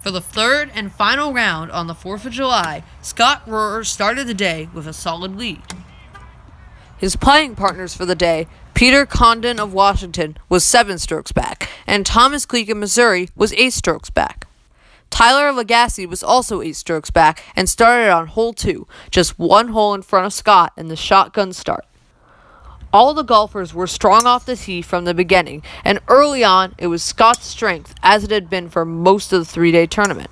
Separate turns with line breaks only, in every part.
For the third and final round on the 4th of July, Scott Rohrer started the day with a solid lead. His playing partners for the day, Peter Condon of Washington, was 7 strokes back, and Thomas Cleek of Missouri was 8 strokes back. Tyler Lagasse was also 8 strokes back and started on hole 2, just 1 hole in front of Scott in the shotgun start. All the golfers were strong off the tee from the beginning, and early on it was Scott's strength as it had been for most of the 3-day tournament.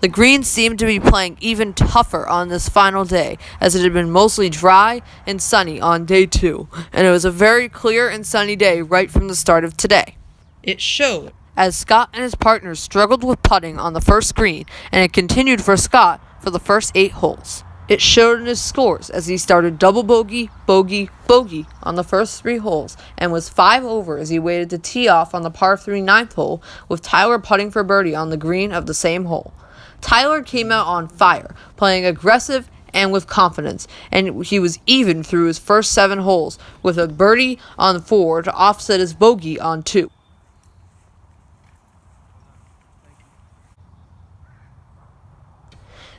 The greens seemed to be playing even tougher on this final day, as it had been mostly dry and sunny on day 2, and it was a very clear and sunny day right from the start of today. It showed, as Scott and his partners struggled with putting on the first green, and it continued for Scott for the first 8 holes. It showed in his scores as he started double bogey, bogey, bogey on the first 3 holes and was 5 over as he waited to tee off on the par 3 9th hole with Tyler putting for birdie on the green of the same hole. Tyler came out on fire, playing aggressive and with confidence, and he was even through his first 7 holes with a birdie on 4 to offset his bogey on 2.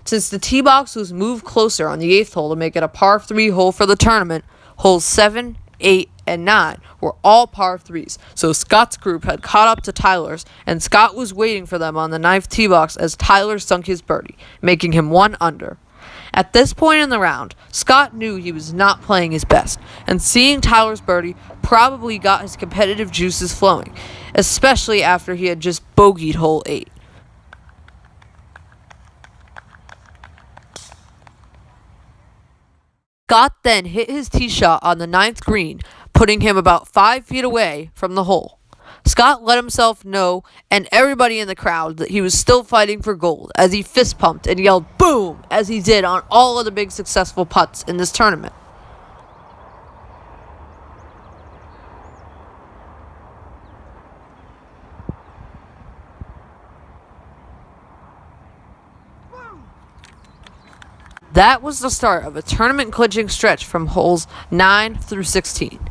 Since the tee box was moved closer on the 8th hole to make it a par 3 hole for the tournament, holes 7, 8, and 9 were all par 3s, so Scott's group had caught up to Tyler's, and Scott was waiting for them on the 9th tee box as Tyler sunk his birdie, making him 1 under. At this point in the round, Scott knew he was not playing his best, and seeing Tyler's birdie probably got his competitive juices flowing, especially after he had just bogeyed hole 8. Scott then hit his tee shot on the 9th green, putting him about 5 feet away from the hole. Scott let himself know, and everybody in the crowd, that he was still fighting for gold as he fist pumped and yelled boom as he did on all of the big successful putts in this tournament. That was the start of a tournament-clinching stretch from holes 9 through 16.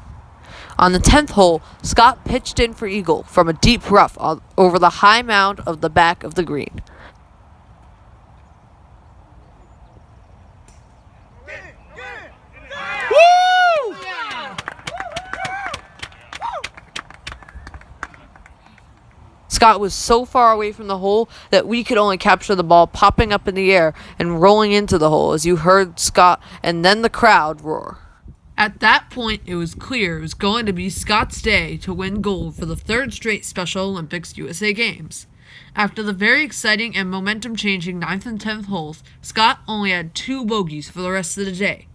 On the 10th hole, Scott pitched in for eagle from a deep rough over the high mound of the back of the green. Scott was so far away from the hole that we could only capture the ball popping up in the air and rolling into the hole as you heard Scott and then the crowd roar. At that point, it was clear it was going to be Scott's day to win gold for the 3rd straight Special Olympics USA Games. After the very exciting and momentum-changing 9th and 10th holes, Scott only had 2 bogeys for the rest of the day.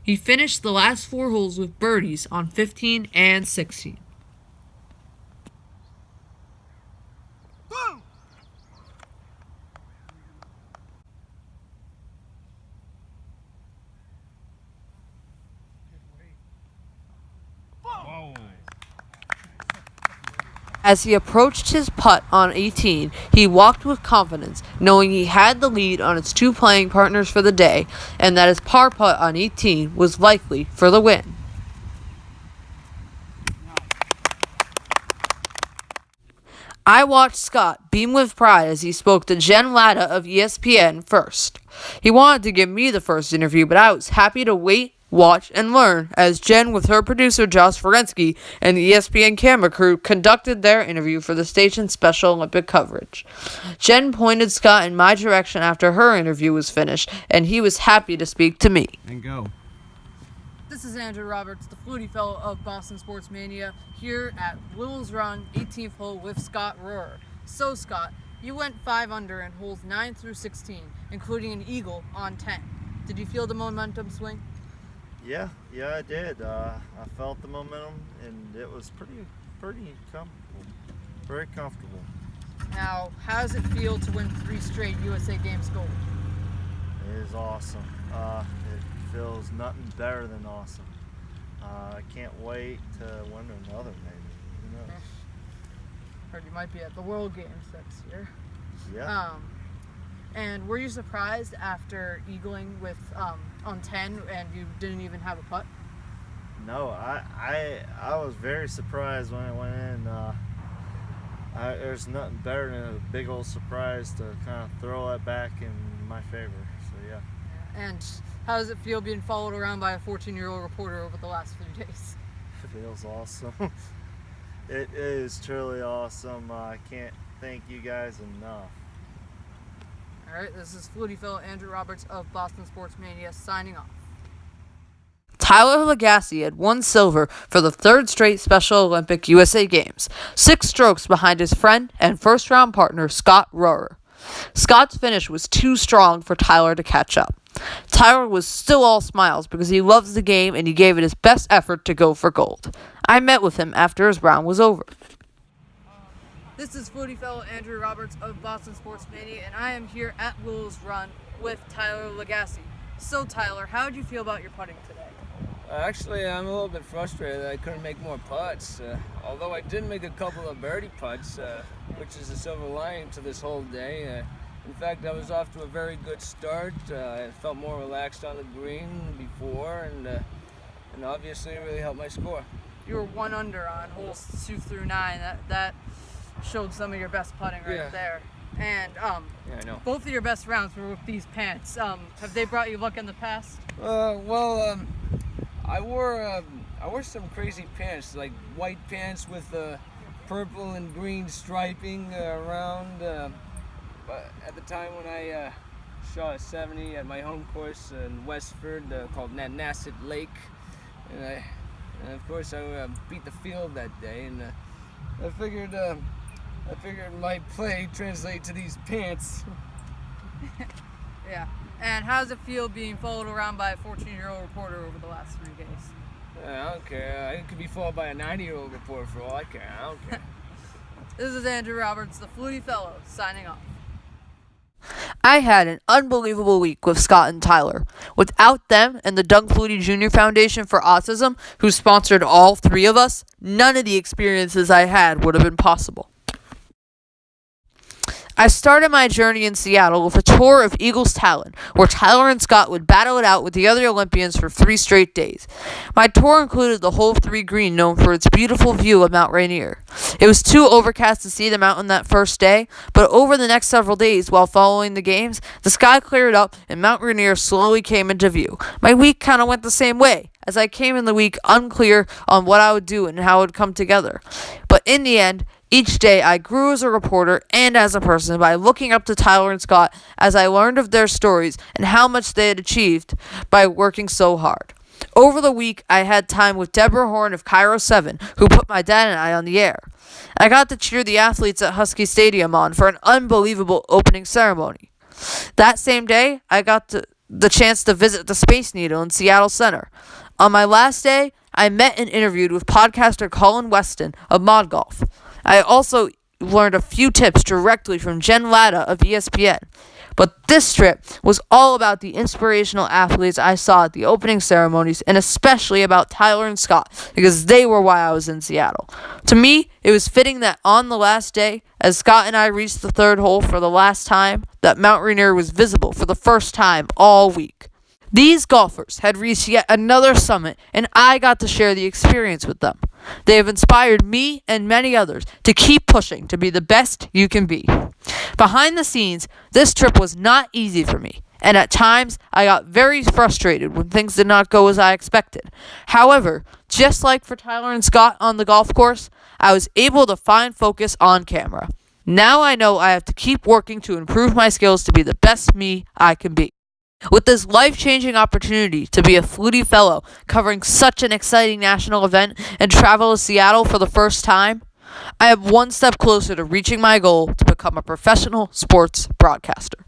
He finished the last 4 holes with birdies on 15 and 16. As he approached his putt on 18, he walked with confidence, knowing he had the lead on his 2 playing partners for the day, and that his par putt on 18 was likely for the win. I watched Scott beam with pride as he spoke to Jen Latta of ESPN first. He wanted to give me the first interview, but I was happy to wait, watch, and learn as Jen, with her producer Josh Ferensky and the ESPN camera crew, conducted their interview for the station's Special Olympic coverage. Jen pointed Scott in my direction after her interview was finished, and he was happy to speak to me.
And go.
This is Andrew Roberts, the Flutie Fellow of Boston Sports Mania, here at Will's Run, 18th hole with Scott Rohrer. So, Scott, you went 5 under in holes 9 through 16, including an eagle on 10. Did you feel the momentum swing?
Yeah, I did. I felt the momentum, and it was pretty comfortable. Very comfortable.
Now, how does it feel to win 3 straight USA Games gold?
It is awesome. It feels nothing better than awesome. I can't wait to win another, maybe. Who knows?
Heard you might be at the World Games next year.
Yeah.
And were you surprised after eagling with on 10 and you didn't even have a putt?
No, I was very surprised when I went in. There's nothing better than a big old surprise to kind of throw it back in my favor. So yeah.
And how does it feel being followed around by a 14-year-old reporter over the last few days?
It feels awesome. It is truly awesome. I can't thank you guys enough.
All right, this is Flutie Fellow Andrew Roberts of Boston Sports Mania signing off. Tyler Lagasse had won silver for the third straight Special Olympic USA Games, 6 strokes behind his friend and first-round partner Scott Rohrer. Scott's finish was too strong for Tyler to catch up. Tyler was still all smiles because he loves the game and he gave it his best effort to go for gold. I met with him after his round was over. This is Flutie Fellow Andrew Roberts of Boston Sports Mania, and I am here at Will's Run with Tyler Lagasse. So Tyler, how did you feel about your putting today?
Actually, I'm a little bit frustrated that I couldn't make more putts, although I did make a couple of birdie putts, which is a silver lining to this whole day. In fact, I was off to a very good start. I felt more relaxed on the green before, and obviously it really helped my score.
You were 1 under on holes 2 through 9. That showed some of your best putting right there. And
yeah, I know.
Both of your best rounds were with these pants. Have they brought you luck in the past?
I wore some crazy pants, like white pants with purple and green striping around. But at the time when I shot a 70 at my home course in Westford called Nanasset Lake, and of course I beat the field that day, and I figured my play translate to these pants.
Yeah. And how does it feel being followed around by a 14-year-old reporter over the last 3 days?
I don't care. I could be followed by a 90-year-old reporter for all I care. I don't care.
This is Andrew Roberts, the Flutie Fellow, signing off. I had an unbelievable week with Scott and Tyler. Without them and the Doug Flutie Jr. Foundation for Autism, who sponsored all 3 of us, none of the experiences I had would have been possible. I started my journey in Seattle with a tour of Eagles Talon, where Tyler and Scott would battle it out with the other Olympians for 3 straight days. My tour included the Hole 3 green, known for its beautiful view of Mount Rainier. It was too overcast to see the mountain that first day, but over the next several days while following the games, the sky cleared up and Mount Rainier slowly came into view. My week kind of went the same way, as I came in the week unclear on what I would do and how it would come together. But in the end, each day I grew as a reporter and as a person by looking up to Tyler and Scott as I learned of their stories and how much they had achieved by working so hard. Over the week, I had time with Deborah Horn of KIRO-TV, who put my dad and I on the air. I got to cheer the athletes at Husky Stadium on for an unbelievable opening ceremony. That same day, I got the chance to visit the Space Needle in Seattle Center. On my last day, I met and interviewed with podcaster Colin Weston of Mod Golf. I also learned a few tips directly from Jen Latta of ESPN. But this trip was all about the inspirational athletes I saw at the opening ceremonies, and especially about Tyler and Scott, because they were why I was in Seattle. To me, it was fitting that on the last day, as Scott and I reached the 3rd hole for the last time, that Mount Rainier was visible for the first time all week. These golfers had reached yet another summit, and I got to share the experience with them. They have inspired me and many others to keep pushing to be the best you can be. Behind the scenes, this trip was not easy for me, and at times I got very frustrated when things did not go as I expected. However, just like for Tyler and Scott on the golf course, I was able to find focus on camera. Now I know I have to keep working to improve my skills to be the best me I can be. With this life-changing opportunity to be a Flutie Fellow covering such an exciting national event and travel to Seattle for the first time, I am one step closer to reaching my goal to become a professional sports broadcaster.